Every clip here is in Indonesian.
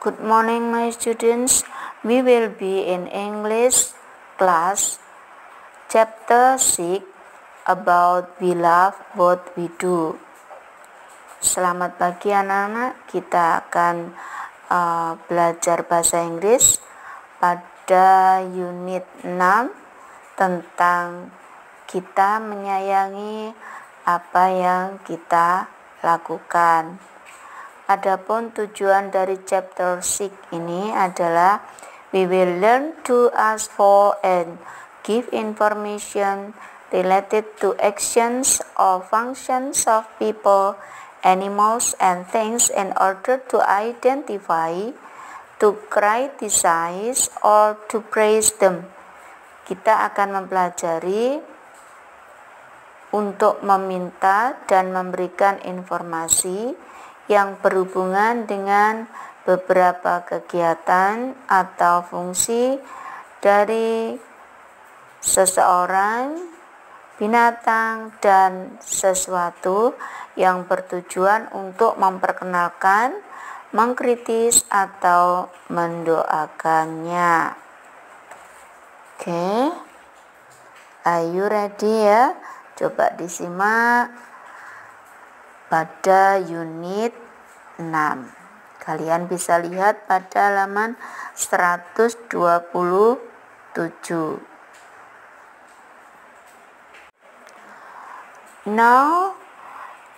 Good morning, my students. We will be in English class, chapter 6, about we love what we do. Selamat pagi anak-anak, kita akan belajar bahasa Inggris pada unit 6 tentang kita menyayangi apa yang kita lakukan. Adapun tujuan dari chapter 6 ini adalah we will learn to ask for and give information related to actions or functions of people, animals, and things in order to identify, to criticize, or to praise them. Kita akan mempelajari untuk meminta dan memberikan informasi yang berhubungan dengan beberapa kegiatan atau fungsi dari seseorang, binatang, dan sesuatu yang bertujuan untuk memperkenalkan, mengkritis, atau mendoakannya. Oke, are you ready ya? Coba disimak pada unit 6. Kalian bisa lihat pada halaman 127. Now,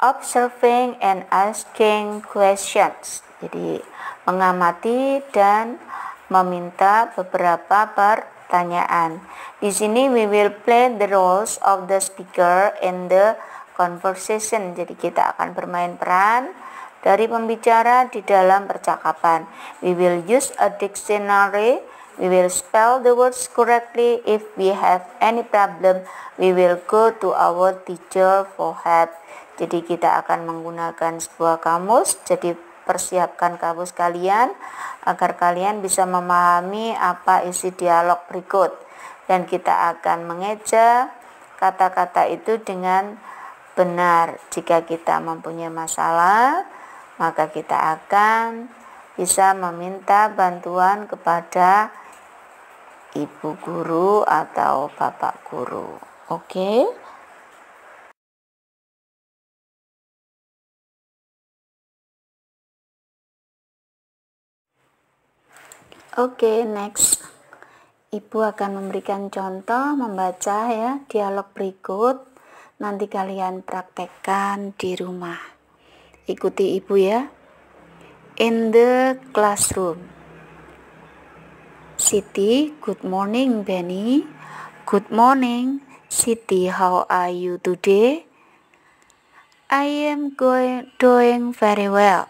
observing and asking questions. Jadi, mengamati dan meminta beberapa pertanyaan. Di sini we will play the roles of the speaker in the conversation. Jadi kita akan bermain peran dari pembicara di dalam percakapan. We will use a dictionary. We will spell the words correctly. If we have any problem, we will go to our teacher for help. Jadi kita akan menggunakan sebuah kamus. Jadi persiapkan kamus kalian agar kalian bisa memahami apa isi dialog berikut. Dan kita akan mengeja kata-kata itu dengan benar. Jika kita mempunyai masalah, maka kita akan bisa meminta bantuan kepada ibu guru atau bapak guru. Oke? Oke, next. Ibu akan memberikan contoh membaca ya dialog berikut. Nanti kalian praktekkan di rumah. Ikuti ibu ya. In the classroom. Siti, good morning Benny. Good morning. Siti, how are you today? I am doing very well.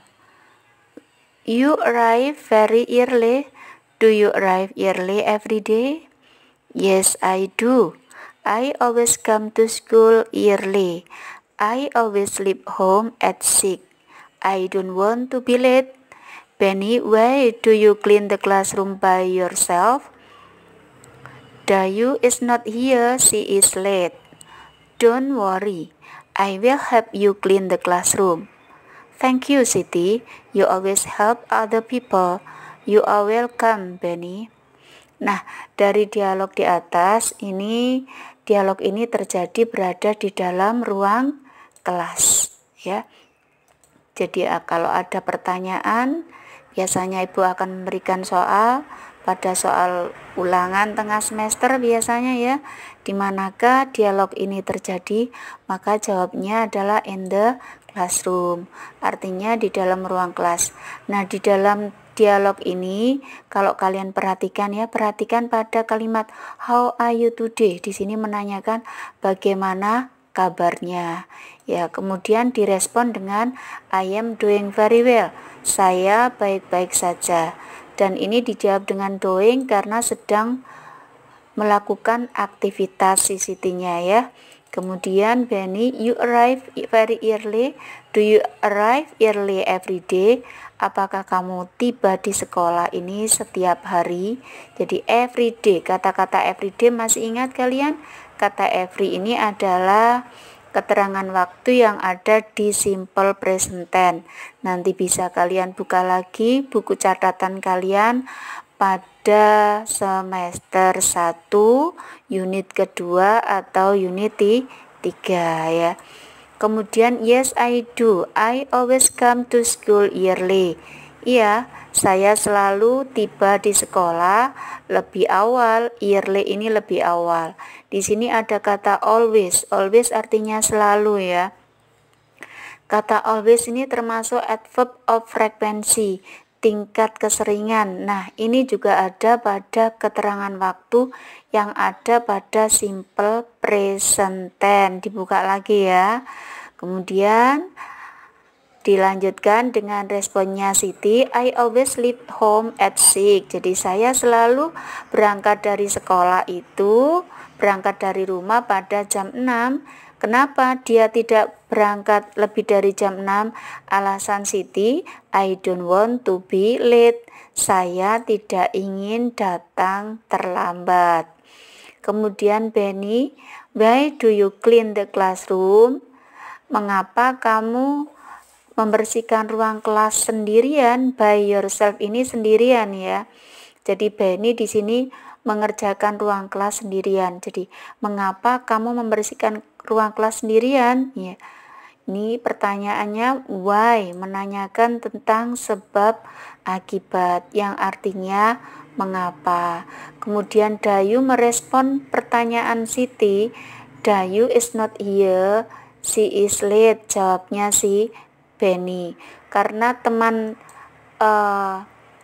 You arrive very early. Do you arrive early every day? Yes, I do. I always come to school early. I always leave home at 6. I don't want to be late. Benny, why do you clean the classroom by yourself? Dayu is not here. She is late. Don't worry. I will help you clean the classroom. Thank you, Siti. You always help other people. You are welcome, Benny. Nah, dari dialog di atas ini, dialog ini terjadi berada di dalam ruang kelas, ya. Jadi kalau ada pertanyaan, biasanya ibu akan memberikan soal pada soal ulangan tengah semester biasanya ya. Di manakah dialog ini terjadi? Maka jawabnya adalah in the classroom. Artinya di dalam ruang kelas. Nah, di dalam dialog ini kalau kalian perhatikan ya, perhatikan pada kalimat how are you today. Di sini menanyakan bagaimana kabarnya. Ya, kemudian direspon dengan I am doing very well. Saya baik-baik saja. Dan ini dijawab dengan doing karena sedang melakukan aktivitas Sitinya ya. Kemudian Benny, you arrive very early. Do you arrive early every day? Apakah kamu tiba di sekolah ini setiap hari? Jadi every day, kata-kata every day masih ingat kalian? Kata every ini adalah keterangan waktu yang ada di simple present tense. Nanti bisa kalian buka lagi buku catatan kalian pada semester 1, unit kedua atau unit 3 ya. Kemudian yes I do, I always come to school early. Iya, saya selalu tiba di sekolah lebih awal. Early ini lebih awal. Di sini ada kata always. Always artinya selalu ya. Kata always ini termasuk adverb of frequency, tingkat keseringan. Nah, ini juga ada pada keterangan waktu yang ada pada simple present tense. Dibuka lagi ya. Kemudian dilanjutkan dengan responnya Siti, I always leave home at 6. Jadi saya selalu berangkat dari sekolah itu, berangkat dari rumah pada jam 6. Kenapa dia tidak berangkat lebih dari jam 6? Alasan Siti, I don't want to be late. Saya tidak ingin datang terlambat. Kemudian Benny, why do you clean the classroom? Mengapa kamu membersihkan ruang kelas sendirian? By yourself ini sendirian ya. Jadi Benny di sini mengerjakan ruang kelas sendirian. Jadi mengapa kamu membersihkan ruang kelas sendirian? Ya. Ini pertanyaannya why, menanyakan tentang sebab akibat yang artinya mengapa. Kemudian Dayu merespon pertanyaan Siti, Dayu is not here, she is late. Jawabnya si Benny. Karena teman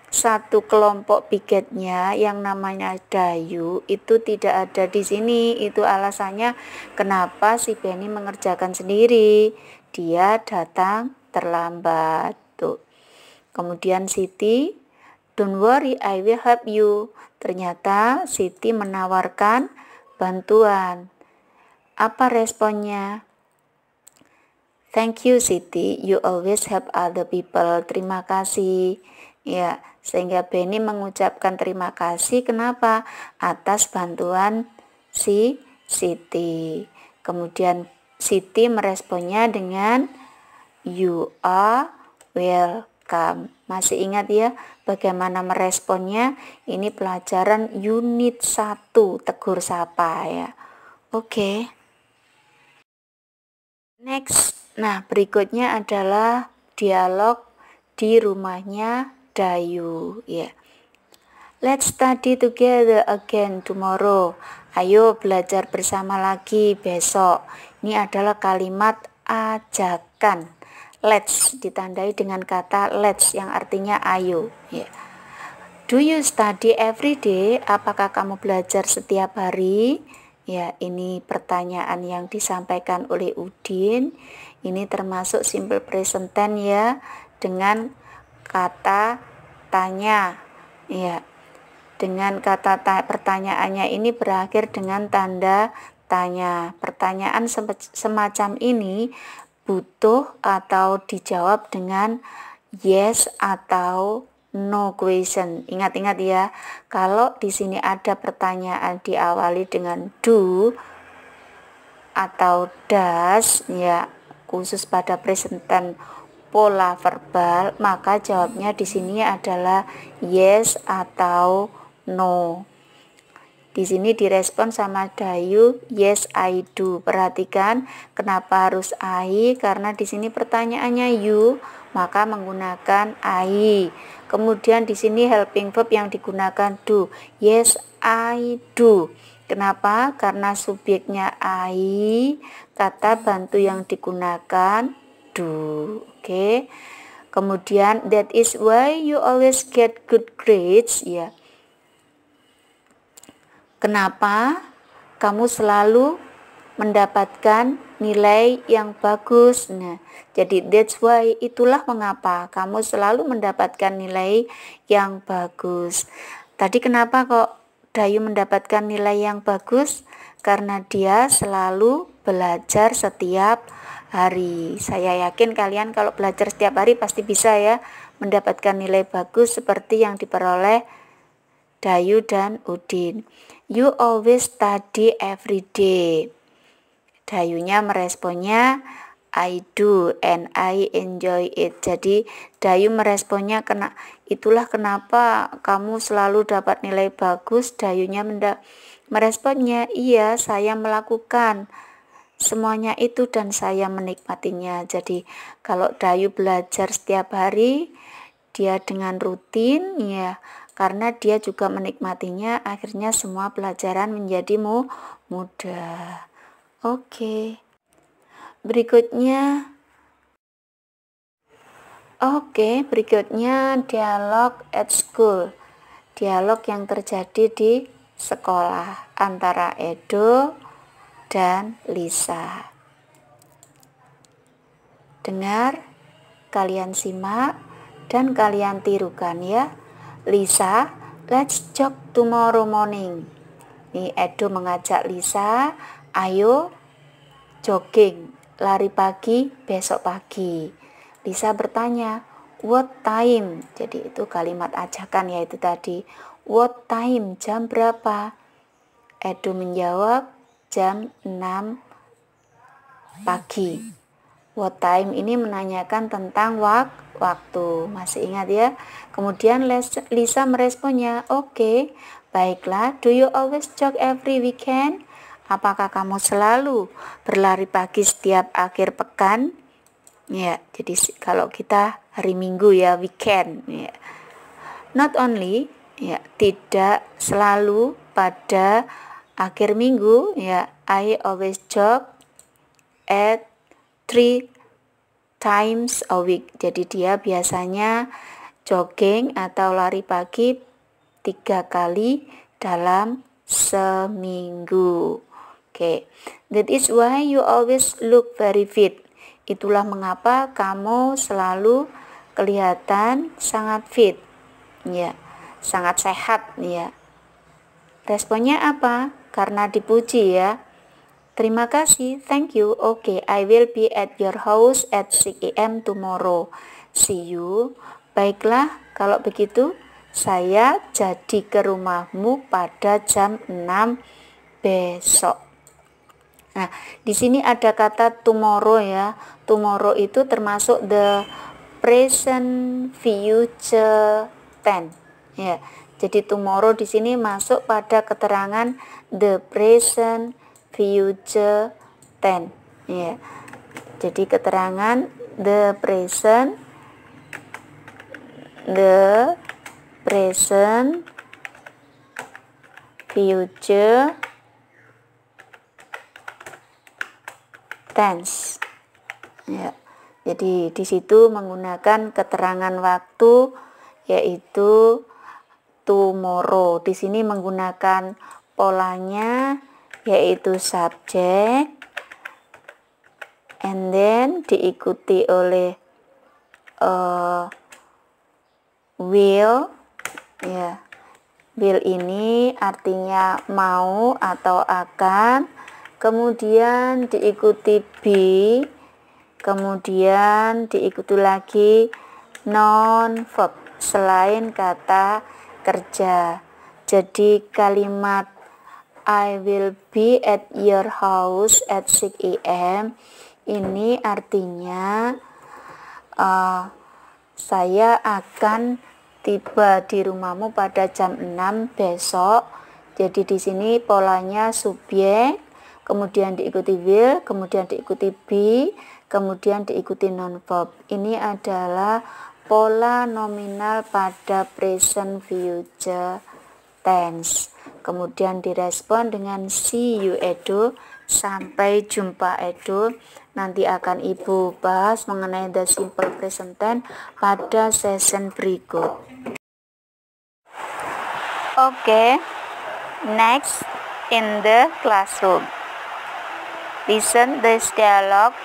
satu kelompok piketnya yang namanya Dayu itu tidak ada di sini. Itu alasannya kenapa si Benny mengerjakan sendiri. Dia datang terlambat. Tuh. Kemudian Siti, don't worry, I will help you. Ternyata Siti menawarkan bantuan. Apa responnya? Thank you Siti, you always help other people. Terima kasih. Ya, sehingga Benny mengucapkan terima kasih. Kenapa? Atas bantuan si Siti. Kemudian Siti meresponnya dengan you are welcome. Masih ingat ya bagaimana meresponnya? Ini pelajaran unit 1, tegur sapa ya. Oke. Next. Nah, berikutnya adalah dialog di rumahnya Dayu ya. Let's study together again tomorrow. Ayo belajar bersama lagi besok. Ini adalah kalimat ajakan. Let's ditandai dengan kata let's yang artinya ayo ya. Do you study every day? Apakah kamu belajar setiap hari? Ya, ini pertanyaan yang disampaikan oleh Udin. Ini termasuk simple present tense ya, dengan kata tanya. Ya, dengan kata pertanyaannya ini berakhir dengan tanda tanya. Pertanyaan semacam ini butuh atau dijawab dengan yes atau no question. Ingat-ingat ya, kalau di sini ada pertanyaan diawali dengan do atau does ya, khusus pada present tense pola verbal, maka jawabnya di sini adalah yes atau no. Di sini direspon sama Dayu, yes I do. Perhatikan kenapa harus I, karena di sini pertanyaannya you, maka menggunakan I. Kemudian di sini helping verb yang digunakan do. Yes I do. Kenapa? Karena subjeknya I, kata bantu yang digunakan do. Oke. Kemudian that is why you always get good grades ya. Kenapa kamu selalu mendapatkan nilai yang bagus? Nah, jadi that's why, itulah mengapa kamu selalu mendapatkan nilai yang bagus. Tadi kenapa kok Dayu mendapatkan nilai yang bagus? Karena dia selalu belajar setiap hari. Saya yakin kalian kalau belajar setiap hari pasti bisa ya mendapatkan nilai bagus seperti yang diperoleh Dayu dan Udin. You always study every day. Dayunya meresponnya I do and I enjoy it. Jadi Dayu meresponnya itulah kenapa kamu selalu dapat nilai bagus. Dayunya meresponnya iya, saya melakukan semuanya itu dan saya menikmatinya. Jadi kalau Dayu belajar setiap hari, dia dengan rutin ya, karena dia juga menikmatinya, akhirnya semua pelajaran menjadi mudah. Oke. Berikutnya dialog at school. Dialog yang terjadi di sekolah antara Edo dan Lisa. Dengar, kalian simak dan kalian tirukan ya. Lisa, let's jog tomorrow morning. Nih Edo mengajak Lisa, ayo jogging, lari pagi besok pagi. Lisa bertanya, what time? Jadi itu kalimat ajakan yaitu tadi. What time? Jam berapa? Edo menjawab, jam 6 pagi. What time ini menanyakan tentang waktu. Masih ingat ya? Kemudian Lisa meresponnya, oke, baiklah. Do you always jog every weekend? Apakah kamu selalu berlari pagi setiap akhir pekan? Ya, jadi kalau kita hari Minggu ya, weekend ya. Not only ya, tidak selalu pada akhir minggu ya. I always jog at 3 times a week. Jadi dia biasanya jogging atau lari pagi 3 kali dalam seminggu. Oke, that is why you always look very fit. Itulah mengapa kamu selalu kelihatan sangat fit, ya, sangat sehat, ya. Responnya apa? Karena dipuji ya. Terima kasih, thank you. Okay, I will be at your house at 6 a.m. tomorrow. See you. Baiklah, kalau begitu saya jadi ke rumahmu pada jam 6 besok. Nah, di sini ada kata tomorrow ya. Tomorrow itu termasuk the present future tense. Ya. Jadi tomorrow di sini masuk pada keterangan the present future tense. Ya. Jadi keterangan the present future tense. Ya. Jadi di situ menggunakan keterangan waktu yaitu tomorrow. Di sini menggunakan polanya yaitu subject and then diikuti oleh will ya. Will ini artinya mau atau akan. Kemudian diikuti be, kemudian diikuti lagi non-verb selain kata kerja. Jadi kalimat I will be at your house at 6 a.m. ini artinya saya akan tiba di rumahmu pada jam 6 besok. Jadi di sini polanya subjek, kemudian diikuti will, kemudian diikuti be, kemudian diikuti non-verb. Ini adalah pola nominal pada present future tense. Kemudian direspon dengan see you Edo. Sampai jumpa Edo. Nanti akan Ibu bahas mengenai the simple present tense pada session berikut. Oke, next in the classroom. Listen this dialogue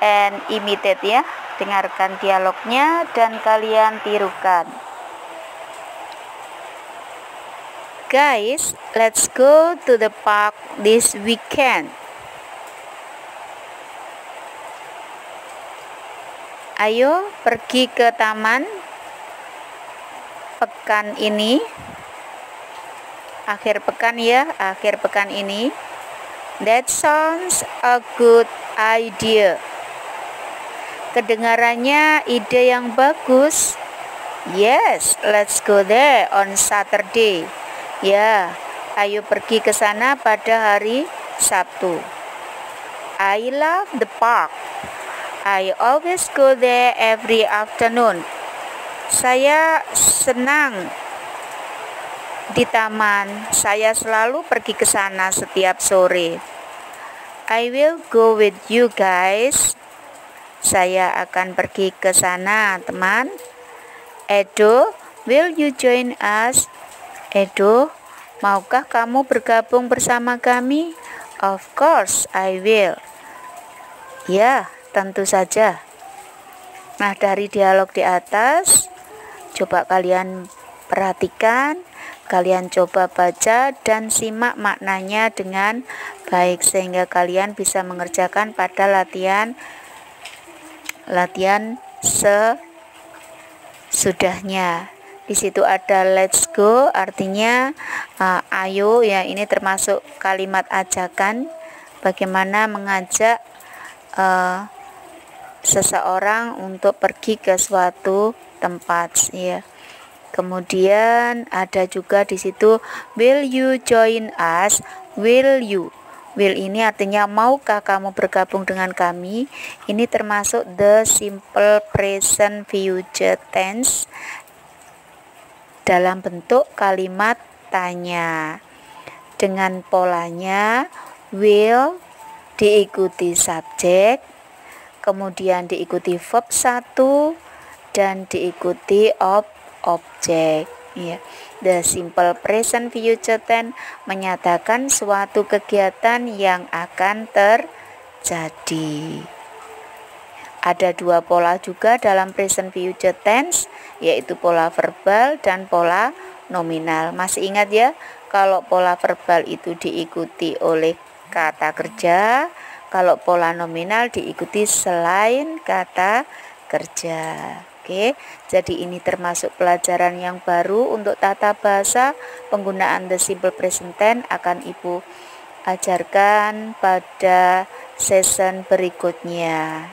and imitate ya. Dengarkan dialognya dan kalian tirukan. Guys, let's go to the park this weekend. Ayo pergi ke taman pekan ini. Akhir pekan ya, akhir pekan ini. That sounds a good idea. Kedengarannya ide yang bagus. Yes, let's go there on Saturday. Ya, ayo pergi ke sana pada hari Sabtu. I love the park. I always go there every afternoon. Saya senang di taman. Saya selalu pergi ke sana setiap sore. I will go with you guys. Saya akan pergi ke sana, teman. Edo, will you join us? Edo, maukah kamu bergabung bersama kami? Of course, I will. Ya, tentu saja. Nah, dari dialog di atas, coba kalian perhatikan, kalian coba baca dan simak maknanya dengan baik sehingga kalian bisa mengerjakan pada latihan sesudahnya. Di situ ada let's go, artinya ayo ya, ini termasuk kalimat ajakan bagaimana mengajak seseorang untuk pergi ke suatu tempat ya. Kemudian ada juga di situ will you join us? Will you? Will ini artinya maukah kamu bergabung dengan kami? Ini termasuk the simple present future tense dalam bentuk kalimat tanya. Dengan polanya will diikuti subjek, kemudian diikuti verb 1 dan diikuti objek ya. The simple present future tense menyatakan suatu kegiatan yang akan terjadi. Ada dua pola juga dalam present future tense, yaitu pola verbal dan pola nominal. Masih ingat ya, kalau pola verbal itu diikuti oleh kata kerja, kalau pola nominal diikuti selain kata kerja. Oke, jadi ini termasuk pelajaran yang baru untuk tata bahasa. Penggunaan the simple present tense akan Ibu ajarkan pada season berikutnya.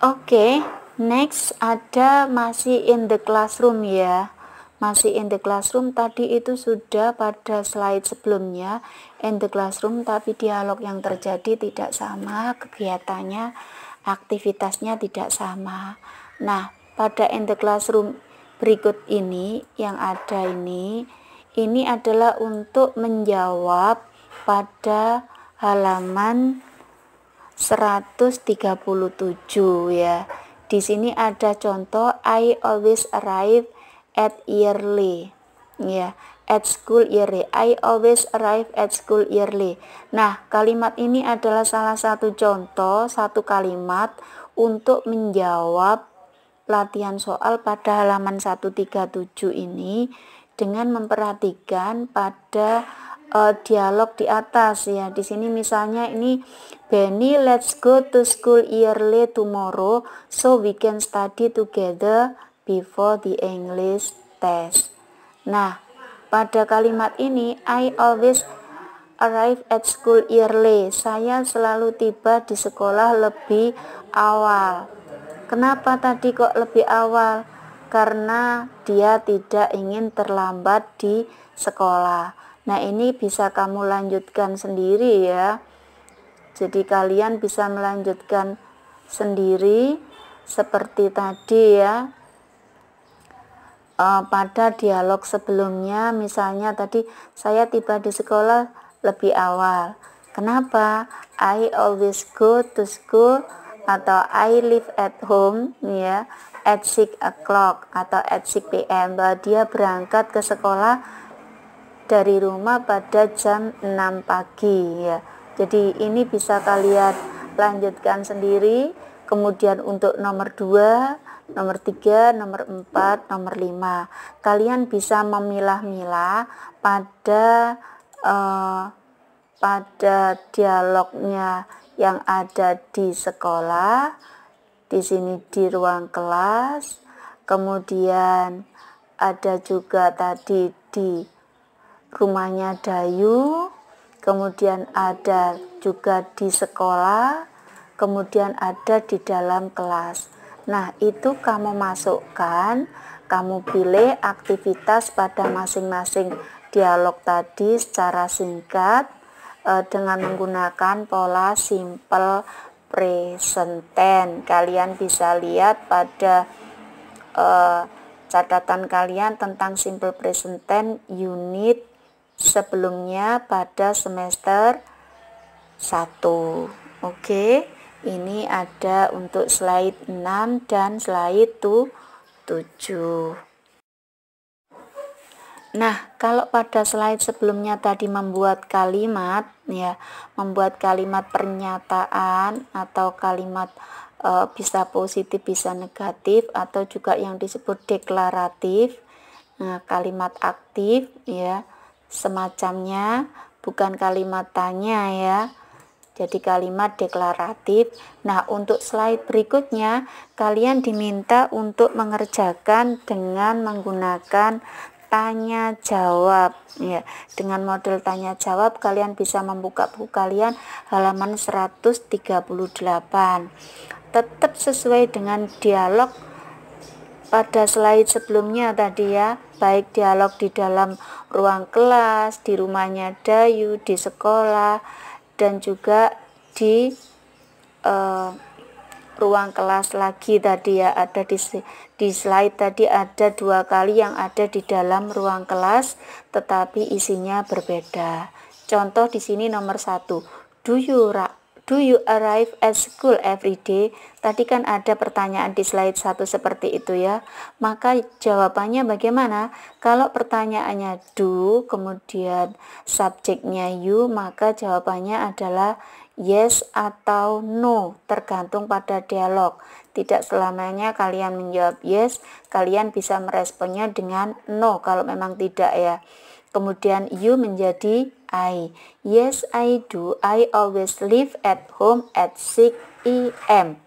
Oke, next ada masih in the classroom ya. Masih in the classroom, tadi itu sudah pada slide sebelumnya in the classroom, tapi dialog yang terjadi tidak sama, kegiatannya, aktivitasnya tidak sama. Nah, pada in the classroom berikut ini yang ada ini adalah untuk menjawab pada halaman 137 ya. Di sini ada contoh I always arrive at early ya, at school early. I always arrive at school early. Nah, kalimat ini adalah salah satu contoh, satu kalimat untuk menjawab latihan soal pada halaman 137 ini dengan memperhatikan pada dialog di atas ya. Di sini misalnya ini Benny, let's go to school early tomorrow so we can study together before the English test. Nah, pada kalimat ini I always arrive at school early. Saya selalu tiba di sekolah lebih awal. Kenapa tadi kok lebih awal? Karena dia tidak ingin terlambat di sekolah. Nah, ini bisa kamu lanjutkan sendiri ya. Jadi kalian bisa melanjutkan sendiri seperti tadi ya. Pada dialog sebelumnya misalnya tadi saya tiba di sekolah lebih awal. Kenapa? I always go to school atau I live at home ya at 6 o'clock atau at 6 p.m. bahwa dia berangkat ke sekolah dari rumah pada jam 6 pagi ya. Jadi ini bisa kalian lanjutkan sendiri. Kemudian untuk nomor 2, nomor 3, nomor 4, nomor 5 kalian bisa memilah-milah pada dialognya yang ada di sekolah, di sini di ruang kelas, kemudian ada juga tadi di rumahnya Dayu, kemudian ada juga di sekolah, kemudian ada di dalam kelas. Nah, itu kamu masukkan, kamu pilih aktivitas pada masing-masing dialog tadi secara singkat dengan menggunakan pola simple present tense. Kalian bisa lihat pada catatan kalian tentang simple present tense unit sebelumnya pada semester 1. Oke, ini ada untuk slide 6 dan slide 7. Nah, kalau pada slide sebelumnya tadi membuat kalimat ya, membuat kalimat pernyataan atau kalimat bisa positif, bisa negatif, atau juga yang disebut deklaratif. Nah, kalimat aktif ya, semacamnya bukan kalimat tanya ya. Jadi kalimat deklaratif. Nah, untuk slide berikutnya kalian diminta untuk mengerjakan dengan menggunakan tanya jawab ya. Dengan model tanya jawab kalian bisa membuka buku kalian halaman 138. Tetap sesuai dengan dialog pada slide sebelumnya tadi ya, baik dialog di dalam ruang kelas, di rumahnya Dayu, di sekolah, dan juga di ruang kelas lagi tadi ya, ada di slide tadi ada 2 kali yang ada di dalam ruang kelas tetapi isinya berbeda. Contoh di sini nomor 1, do you arrive at school every day? Tadi kan ada pertanyaan di slide 1 seperti itu ya. Maka jawabannya bagaimana? Kalau pertanyaannya do, kemudian subjeknya you, maka jawabannya adalah yes atau no, tergantung pada dialog. Tidak selamanya kalian menjawab yes, kalian bisa meresponnya dengan no kalau memang tidak ya. Kemudian you menjadi I. Yes, I do. I always leave at home at 6 a.m.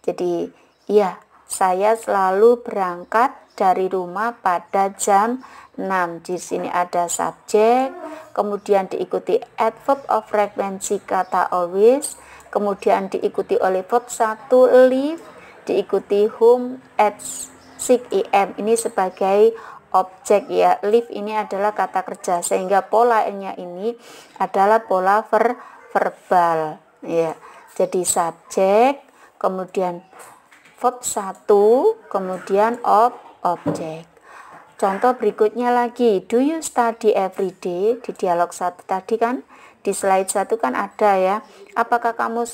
Jadi, ya, saya selalu berangkat dari rumah pada jam 6. Di sini ada subjek, kemudian diikuti adverb of frequency kata always, kemudian diikuti oleh verb 1 leave, diikuti home at 6 a.m. Ini sebagai objek ya. Leave ini adalah kata kerja sehingga polanya ini adalah pola verbal ya. Jadi subjek, kemudian verb 1, kemudian objek. Contoh berikutnya lagi, do you study every day? Di dialog 1 tadi kan, di slide 1 kan ada ya. Apakah kamu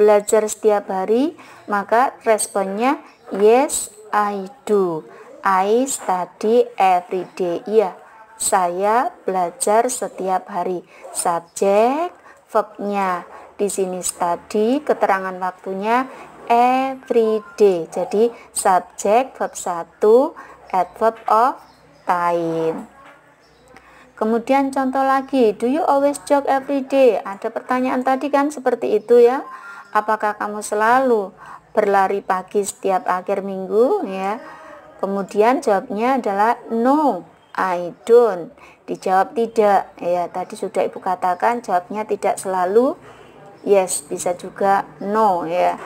belajar setiap hari? Maka responnya yes, I do. I study every day. Iya, saya belajar setiap hari. Subjek, verbnya di sini study, keterangan waktunya every day. Jadi subjek verb 1, adverb of time. Kemudian contoh lagi, do you always jog every day? Ada pertanyaan tadi kan seperti itu ya. Apakah kamu selalu berlari pagi setiap akhir minggu ya? Kemudian jawabnya adalah no, I don't. Dijawab tidak ya. Tadi sudah Ibu katakan jawabnya tidak selalu yes, bisa juga no ya.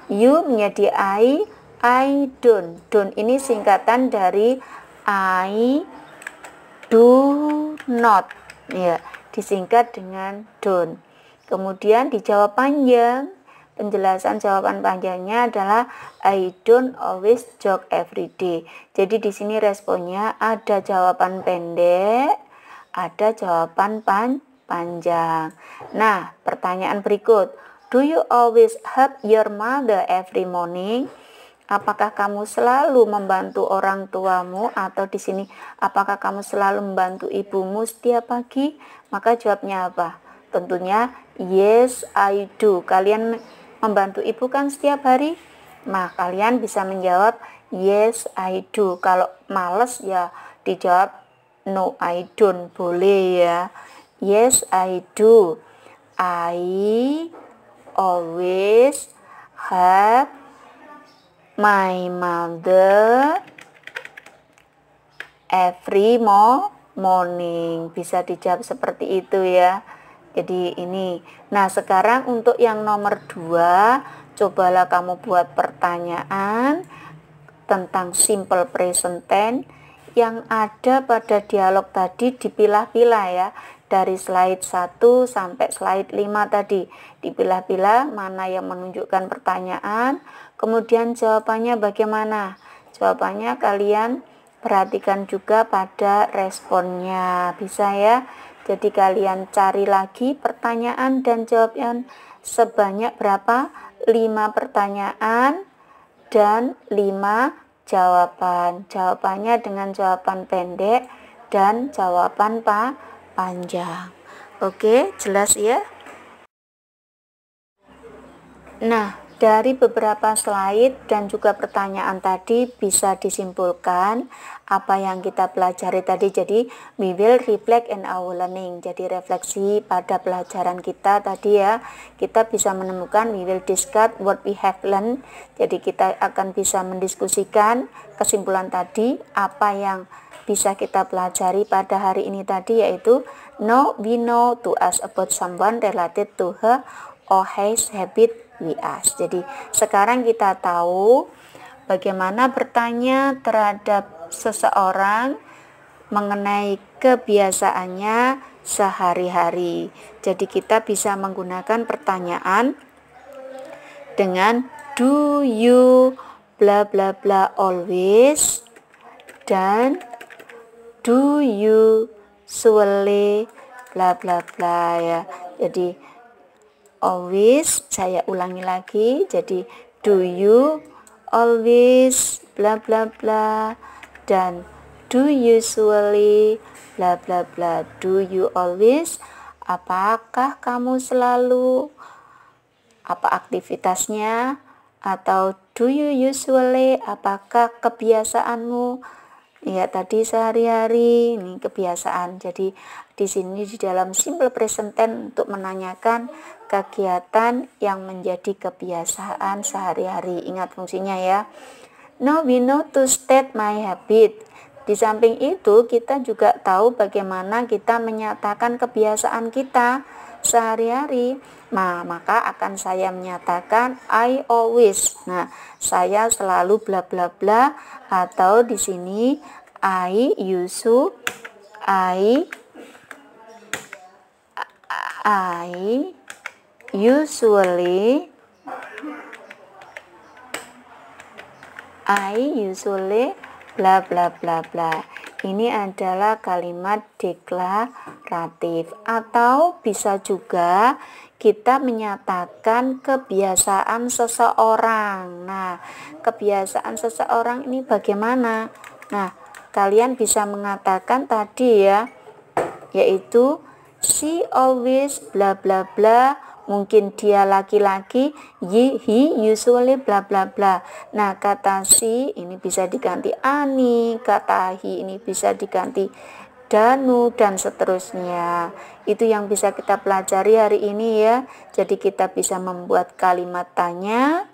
You menjadi I don't. Don't ini singkatan dari I do not ya, disingkat dengan don't. Kemudian dijawab panjang. Penjelasan jawaban panjangnya adalah I don't always jog every day. Jadi di sini responnya ada jawaban pendek, ada jawaban panjang. Nah, pertanyaan berikut. Do you always help your mother every morning? Apakah kamu selalu membantu orang tuamu, atau di sini apakah kamu selalu membantu ibumu setiap pagi? Maka jawabnya apa? Tentunya yes, I do. Kalian membantu ibu kan setiap hari? Nah, kalian bisa menjawab yes, I do. Kalau males ya dijawab no, I don't. Boleh ya. Yes, I do. I always help my mother every morning. Bisa dijawab seperti itu ya. Jadi ini. Nah, sekarang untuk yang nomor 2, cobalah kamu buat pertanyaan tentang simple present tense yang ada pada dialog tadi, dipilah-pilah ya. Dari slide 1 sampai slide 5 tadi. Dipilah-pilah mana yang menunjukkan pertanyaan, kemudian jawabannya bagaimana. Jawabannya kalian perhatikan juga pada responnya. Bisa ya. Jadi kalian cari lagi pertanyaan dan jawaban sebanyak berapa? 5 pertanyaan dan 5 jawaban. Jawabannya dengan jawaban pendek dan jawaban panjang. Oke, jelas ya? Nah, dari beberapa slide dan juga pertanyaan tadi bisa disimpulkan apa yang kita pelajari tadi. Jadi, we will reflect in our learning. Jadi, refleksi pada pelajaran kita tadi ya. Kita bisa menemukan, we will discuss what we have learned. Jadi, kita akan bisa mendiskusikan kesimpulan tadi, apa yang bisa kita pelajari pada hari ini tadi, yaitu now we know to ask about someone related to her or his habit we ask. Jadi sekarang kita tahu bagaimana bertanya terhadap seseorang mengenai kebiasaannya sehari-hari. Jadi kita bisa menggunakan pertanyaan dengan do you bla bla bla always dan do you usually bla bla bla ya. Jadi always, saya ulangi lagi. Jadi do you always bla bla bla dan do you usually bla bla bla. Do you always, apakah kamu selalu, apa aktivitasnya, atau do you usually, apakah kebiasaanmu ya tadi sehari-hari. Ini kebiasaan. Jadi di sini di dalam simple present tense untuk menanyakan kegiatan yang menjadi kebiasaan sehari-hari. Ingat fungsinya ya. Now we know to state my habit. Di samping itu kita juga tahu bagaimana kita menyatakan kebiasaan kita sehari-hari. Nah, maka akan saya menyatakan I always. Nah, saya selalu bla bla bla, atau di sini I usually bla bla bla bla. Ini adalah kalimat deklaratif, atau bisa juga kita menyatakan kebiasaan seseorang. Nah, kebiasaan seseorang ini bagaimana? Nah, kalian bisa mengatakan tadi ya, yaitu she always bla bla bla. Mungkin dia laki-laki, he usually bla bla bla. Nah, kata she ini bisa diganti Ani, kata he ini bisa diganti Danu, dan seterusnya. Itu yang bisa kita pelajari hari ini ya. Jadi kita bisa membuat kalimat tanya,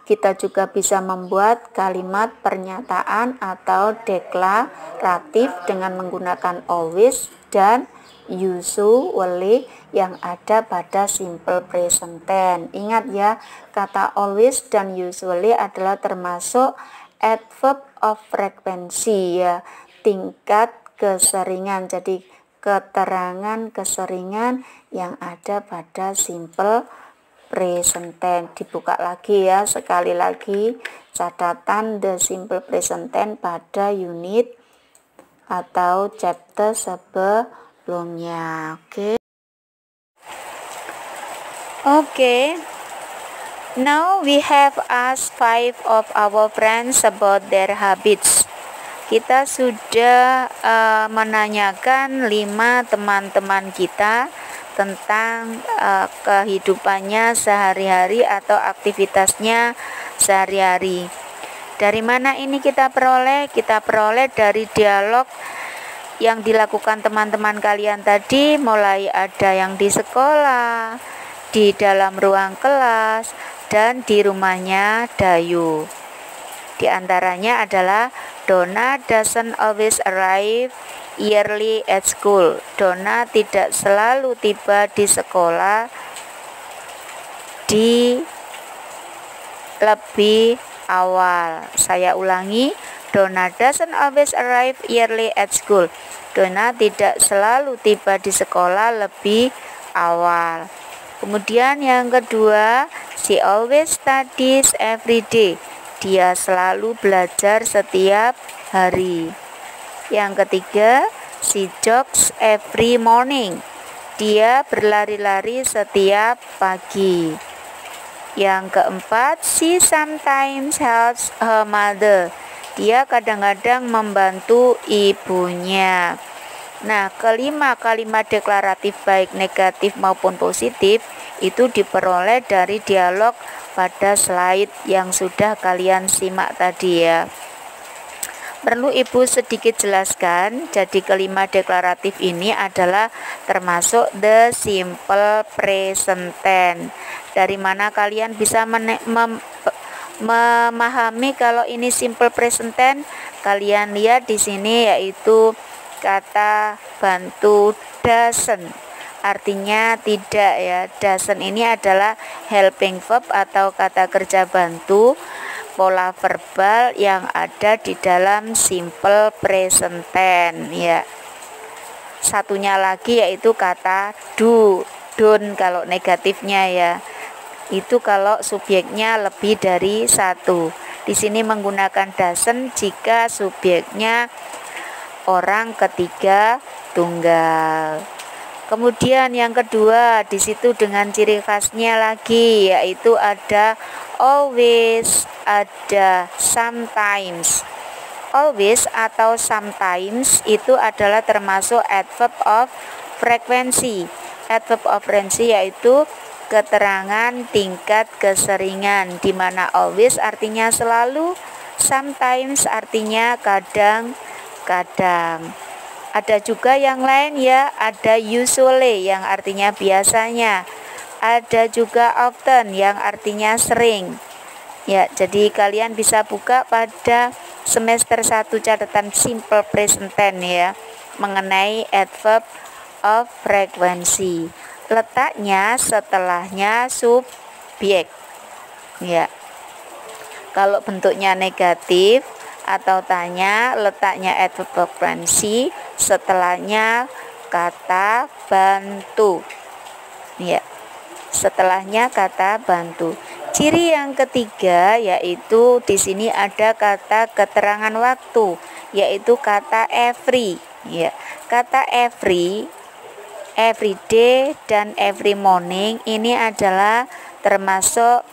kita juga bisa membuat kalimat pernyataan atau deklaratif dengan menggunakan always dan usually yang ada pada simple present tense. Ingat ya, kata always dan usually adalah termasuk adverb of frequency ya, tingkat keseringan. Jadi keterangan keseringan yang ada pada simple present tense. Dibuka lagi ya, sekali lagi catatan the simple present tense pada unit atau chapter sebelumnya. Oke. Now we have asked 5 of our friends about their habits. Kita sudah menanyakan 5 teman-teman kita tentang kehidupannya sehari-hari atau aktivitasnya sehari-hari. Dari mana ini kita peroleh? Kita peroleh dari dialog yang dilakukan teman-teman kalian tadi, mulai ada yang di sekolah, di dalam ruang kelas, dan di rumahnya Dayu. Di antaranya adalah Donna doesn't always arrive early at school. Donna tidak selalu tiba di sekolah di lebih awal. Saya ulangi, Donna doesn't always arrive early at school. Donna tidak selalu tiba di sekolah lebih awal. Kemudian yang kedua, she always studies every day. Dia selalu belajar setiap hari. Yang ketiga, she jogs every morning. Dia berlari-lari setiap pagi. Yang keempat, she sometimes helps her mother. Dia kadang-kadang membantu ibunya. Nah, kelima kalimat deklaratif baik negatif maupun positif itu diperoleh dari dialog pada slide yang sudah kalian simak tadi ya. Perlu Ibu sedikit jelaskan, jadi kalimat deklaratif ini adalah termasuk the simple present tense. Dari mana kalian bisa memahami kalau ini simple present tense? Kalian lihat di sini yaitu kata bantu doesn't, artinya tidak ya. Doesn't ini adalah helping verb atau kata kerja bantu pola verbal yang ada di dalam simple present tense ya. Satunya lagi yaitu kata do, don't kalau negatifnya ya. Itu kalau subjeknya lebih dari satu. Di sini menggunakan doesn't jika subjeknya orang ketiga tunggal. Kemudian yang kedua, di situ dengan ciri khasnya lagi yaitu ada always, ada sometimes. Always atau sometimes itu adalah termasuk adverb of frequency. Adverb of frequency yaitu keterangan tingkat keseringan, di mana always artinya selalu, sometimes artinya kadang-kadang. Ada juga yang lain ya, ada usually yang artinya biasanya. Ada juga often yang artinya sering. Ya, jadi kalian bisa buka pada semester 1 catatan simple present tense ya, mengenai adverb of frequency. Letaknya setelahnya subjek. Ya. Kalau bentuknya negatif atau tanya, letaknya adverb of frequency setelahnya kata bantu. Ya. Setelahnya kata bantu. Ciri yang ketiga yaitu di sini ada kata keterangan waktu, yaitu kata every. Ya. Kata every day dan every morning ini adalah termasuk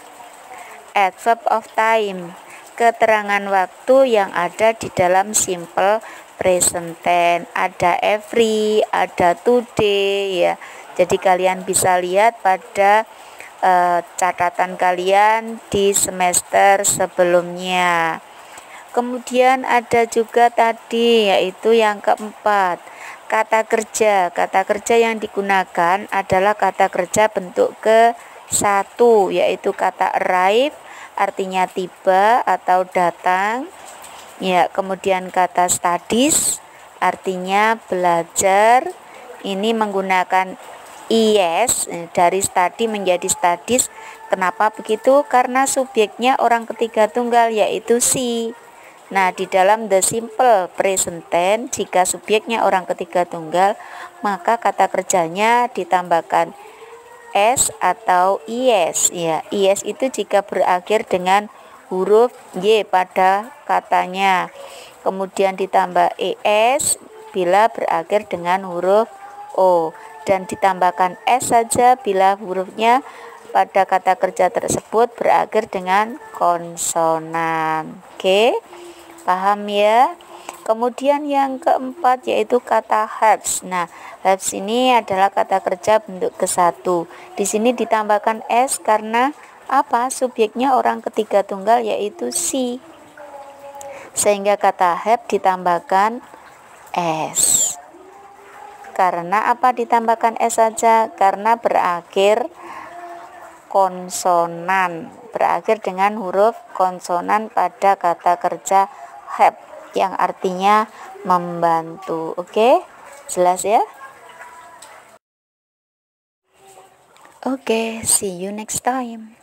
adverb of time, keterangan waktu yang ada di dalam simple present tense. Ada every, ada today ya. Jadi kalian bisa lihat pada catatan kalian di semester sebelumnya. Kemudian ada juga tadi yaitu yang keempat, kata kerja. Kata kerja yang digunakan adalah kata kerja bentuk ke-1 yaitu kata arrive, artinya tiba atau datang. Ya, kemudian kata studies artinya belajar. Ini menggunakan is, dari study menjadi studies. Kenapa begitu? Karena subjeknya orang ketiga tunggal yaitu she. Nah, di dalam the simple present tense jika subjeknya orang ketiga tunggal, maka kata kerjanya ditambahkan s atau is ya. Is itu jika berakhir dengan huruf y pada katanya. Kemudian ditambah es bila berakhir dengan huruf o, dan ditambahkan s saja bila hurufnya pada kata kerja tersebut berakhir dengan konsonan. Oke, paham ya? Kemudian yang keempat yaitu kata helps. Nah, helps ini adalah kata kerja bentuk ke-1. Di sini ditambahkan s karena apa? Subjeknya orang ketiga tunggal yaitu she. Sehingga kata help ditambahkan s. Karena apa ditambahkan s saja? Karena berakhir konsonan, berakhir dengan huruf konsonan pada kata kerja help. yang artinya membantu. Oke, jelas ya? Oke, see you next time.